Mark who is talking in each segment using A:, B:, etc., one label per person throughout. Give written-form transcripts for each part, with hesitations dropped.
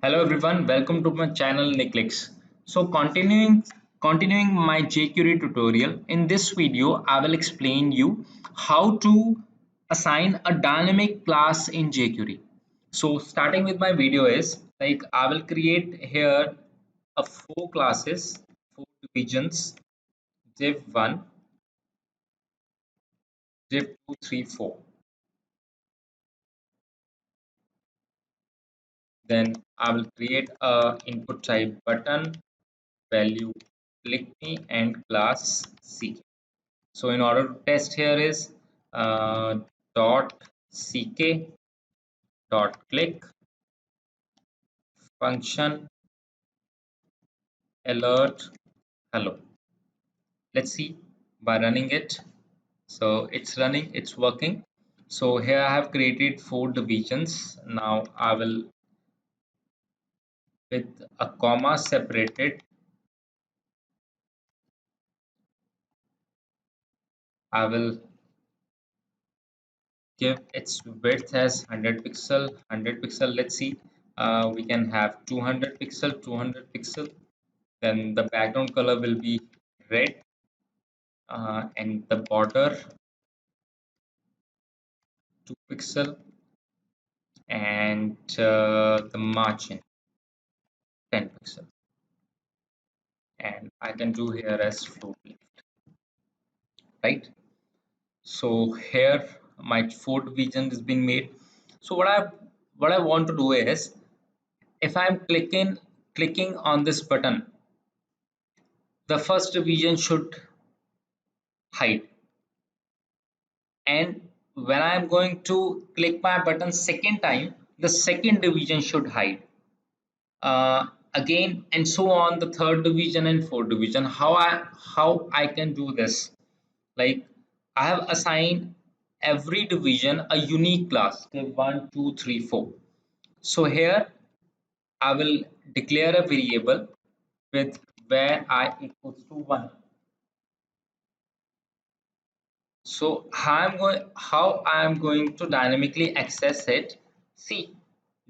A: Hello everyone, welcome to my channel Nicklix. So continuing my jQuery tutorial, in this video I will explain you how to assign a dynamic class in jQuery. So starting with my video is like I will create here a four classes, four divisions, div1, div2, 3, 4. Then I will create a input type button, value click me and class C. So in order to test here is dot ck dot click function alert hello. Let's see by running it. So it's running, it's working. So here I have created four divisions. Now I will, with a comma separated, I will give its width as 100 pixel, 100 pixel. Let's see. We can have 200 pixel, 200 pixel. Then the background color will be red, and the border 2 pixel, and the margin 10 pixel, and I can do here as float left, right? So here my four division has been made. So what I want to do is, if I'm clicking on this button, the first division should hide, and when I'm going to click my button second time, the second division should hide, again, and so on, the third division and fourth division. How I can do this? Like, I have assigned every division a unique class, okay, 1 2 3 4. So here I will declare a variable with where I equals to 1. So how I am going to dynamically access it? See,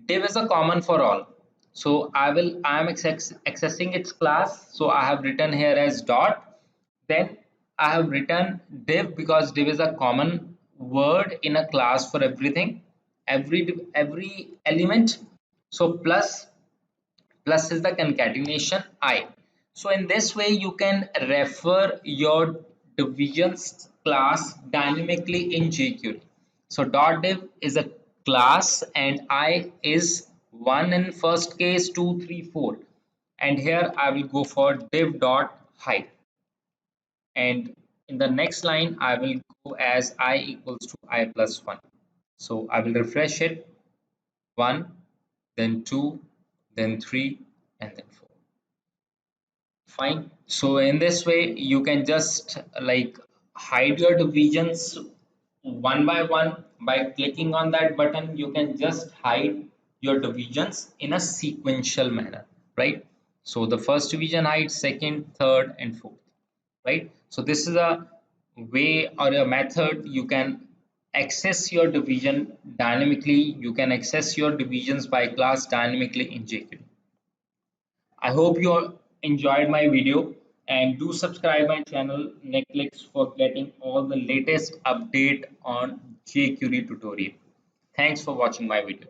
A: div is a common for all. So I am accessing its class. So I have written here as dot. Then I have written div because div is a common word in a class for everything, every element. So plus is the concatenation I. So in this way you can refer your divisions class dynamically in jQuery. So dot div is a class and I is 1 in first case, 2, 3, 4, and here I will go for div dot height, and in the next line I will go as I equals to I plus 1. So I will refresh it, 1, then 2, then 3, and then 4. Fine. So in this way, you can just like hide your divisions one by one by clicking on that button. You can just hide your divisions in a sequential manner, right? So the first division hides, second, third, and fourth, right? So this is a way or a method you can access your division dynamically. You can access your divisions by class dynamically in jQuery. I hope you enjoyed my video, and do subscribe my channel Netflix for getting all the latest update on jQuery tutorial. Thanks for watching my video.